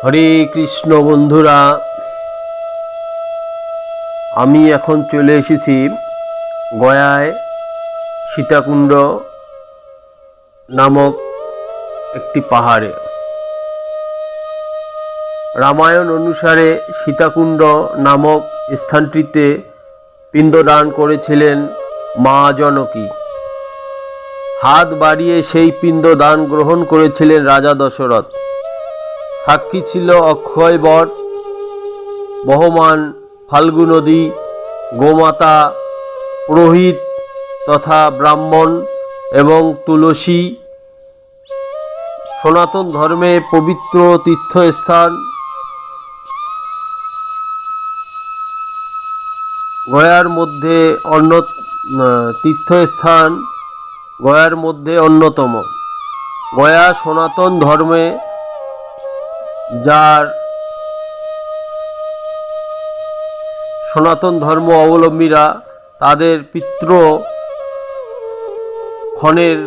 হরে কৃষ্ণ বন্ধুরা, আমি এখন চলে এসেছি গয়ায় সীতাকুণ্ড নামক একটি পাহাড়ে। রামায়ণ অনুসারে সীতাকুণ্ড নামক স্থানটিতে পিণ্ডদান করেছিলেন মা জনকী। হাত বাড়িয়ে সেই পিণ্ডদান গ্রহণ করেছিলেন রাজা দশরথ। সাক্ষী ছিল অক্ষয় বট, বহমান ফাল্গু নদী, গোমাতা, পুরোহিত তথা ব্রাহ্মণ এবং তুলসী। সনাতন ধর্মে পবিত্র তীর্থস্থান গয়ার মধ্যে অন্যতম। গয়া সনাতন ধর্মে সনাতন ধর্ম অবলম্বীরা তাদের পিতৃ ক্ষণের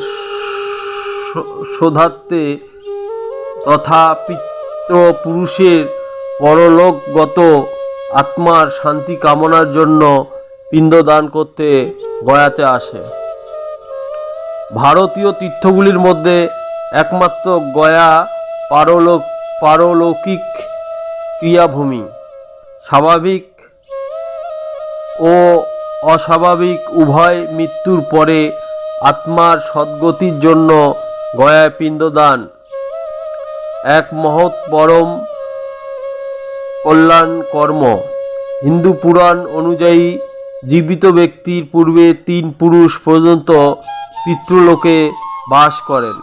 শোধার্থে তথা পিতৃপুরুষের পরলোকগত আত্মার শান্তি কামনার জন্য পিণ্ডদান করতে গয়াতে আসে। ভারতীয় তীর্থগুলির মধ্যে একমাত্র গয়া পারলৌকিক ক্রিয়াভূমি। স্বাভাবিক ও অস্বাভাবিক উভয় মৃত্যুর পরে আত্মার সদ্গতির জন্য গয়ায় পিণ্ডদান এক মহৎ পরম কল্যাণ কর্ম। হিন্দু পুরাণ অনুযায়ী জীবিত ব্যক্তির পূর্বে 3 পুরুষ পর্যন্ত পিতৃলোকে বাস করেন।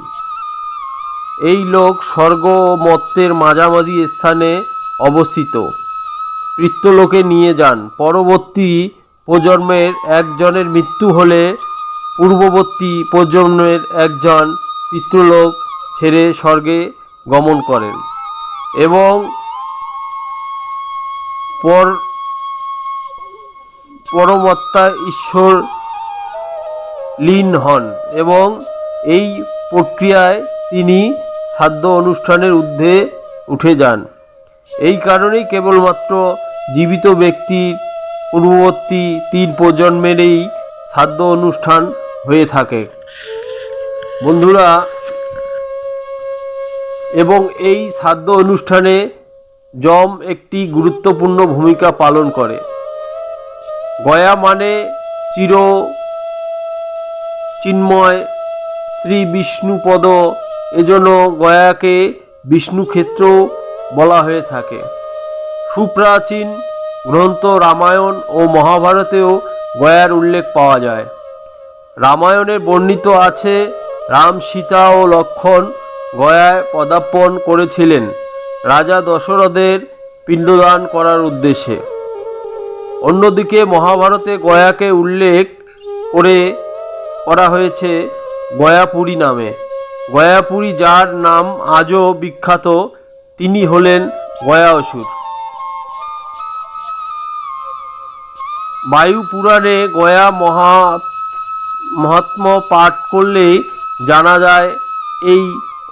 এই লোক স্বর্গ ও মর্ত্যের মাঝামাঝি স্থানে অবস্থিত। পিতৃলোকে নিয়ে যান। পরবর্তী প্রজন্মের একজনের মৃত্যু হলে পূর্ববর্তী প্রজন্মের একজন পিতৃলোক ছেড়ে স্বর্গে গমন করেন এবং পরমাত্মা ঈশ্বর লীন হন এবং এই প্রক্রিয়ায় তিনি শ্রাদ্ধ অনুষ্ঠানের ঊর্ধ্বে উঠে যান। এই কারণেই কেবলমাত্র জীবিত ব্যক্তির পূর্ববর্তী 3 প্রজন্মেরই শ্রাদ্ধ অনুষ্ঠান হয়ে থাকে বন্ধুরা। এবং এই শ্রাদ্ধ অনুষ্ঠানে যম একটি গুরুত্বপূর্ণ ভূমিকা পালন করে। গয়া মানে চিন্ময় শ্রী বিষ্ণুপদ, এজন্য গয়াকে বিষ্ণুক্ষেত্র বলা হয়ে থাকে। সুপ্রাচীন গ্রন্থ রামায়ণ ও মহাভারতেও গয়ার উল্লেখ পাওয়া যায়। রামায়ণে বর্ণিত আছে রাম, সীতা ও লক্ষ্মণ গয়ায় পদার্পণ করেছিলেন রাজা দশরথের পিণ্ডদান করার উদ্দেশ্যে। অন্যদিকে মহাভারতে গয়াকে উল্লেখ করা হয়েছে গয়াপুরী নামে। গয়াপুরী, যার নাম আজও বিখ্যাত, তিনি হলেন গয়া অসুর। বায়ু পুরাণে গয়া মহাত্ম্য পাঠ করলে জানা যায় এই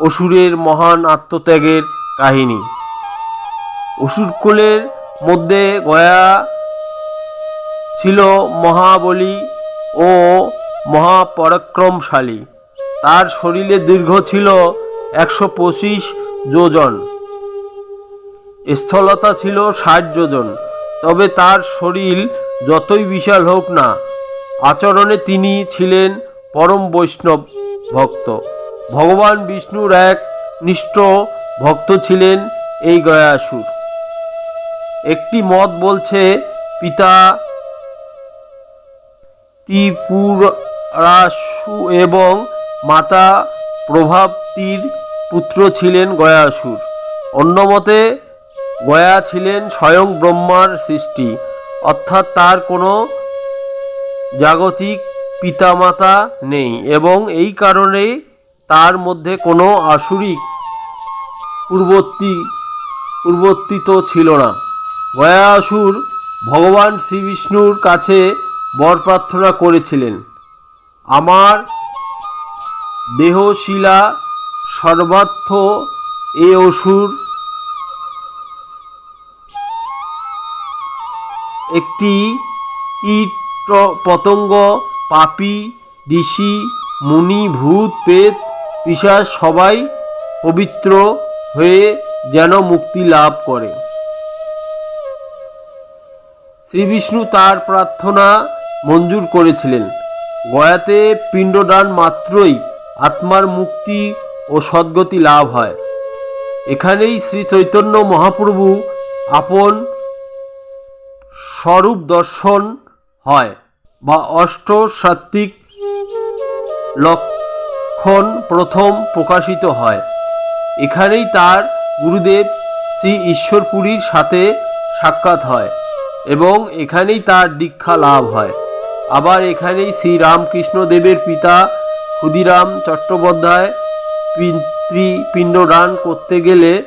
অসুরের মহান আত্মত্যাগের কাহিনী। অসুরকুলের মধ্যে গয়া ছিল মহাবলী ও মহাপরাক্রমশালী। তার শরীরের দৈর্ঘ্য ছিল 125 যোজন, স্থলতা ছিল 60 যোজন। তবে তার শরীর যতই বিশাল হোক না, আচরণে তিনি ছিলেন পরম বৈষ্ণব ভক্ত। ভগবান বিষ্ণুর এক নিষ্ঠ ভক্ত ছিলেন এই গয়াসুর। একটি মত বলছে পিতা ত্রিপুরাসু এবং মাতা প্রভাবতীর পুত্র ছিলেন গয়াসুর। অন্য মতে গয়া ছিলেন স্বয়ং ব্রহ্মার সৃষ্টি, অর্থাৎ তার কোনো জাগতিক পিতামাতা নেই এবং এই কারণেই তার মধ্যে কোনো আসুরিক পূর্ববর্তীত ছিল না। গয়াসুর ভগবান শ্রীবিষ্ণুর কাছে বর প্রার্থনা করেছিলেন, আমার দেহশিলা সর্বার্থ এ অসুর একটি কীট পতঙ্গ, পাপী, ঋষি, মুনি, ভূত, প্রেত, পিশাচ সবাই পবিত্র হয়ে যেন মুক্তি লাভ করে। শ্রীবিষ্ণু তার প্রার্থনা মঞ্জুর করেছিলেন। গয়াতে পিণ্ডদান মাত্রই আত্মার মুক্তি ও সদ্গতি লাভ হয়। এখানেই শ্রী চৈতন্য মহাপ্রভু আপন স্বরূপ দর্শন হয় বা অষ্টসাত্ত্বিক লক্ষণ প্রথম প্রকাশিত হয়। এখানেই তার গুরুদেব শ্রী ঈশ্বরপুরীর সাথে সাক্ষাৎ হয় এবং এখানেই তার দীক্ষা লাভ হয়। আবার এখানেই শ্রী রামকৃষ্ণদেবের পিতা ক্ষুদিরাম চট্টোপাধ্যায় পিতৃপিণ্ডদান করতে গেলে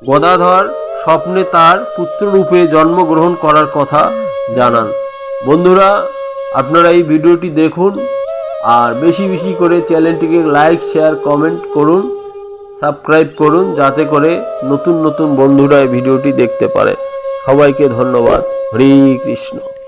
গদাধর স্বপ্নে তার পুত্ররূপে জন্মগ্রহণ করার কথা জানান। বন্ধুরা, আপনারা এই ভিডিওটি দেখুন আর বেশি বেশি করে চ্যানেলটিকে লাইক, শেয়ার, কমেন্ট করুন, সাবস্ক্রাইব করুন, যাতে করে নতুন নতুন বন্ধুরা এই ভিডিওটি দেখতে পারে। সবাইকে ধন্যবাদ। হরে কৃষ্ণ।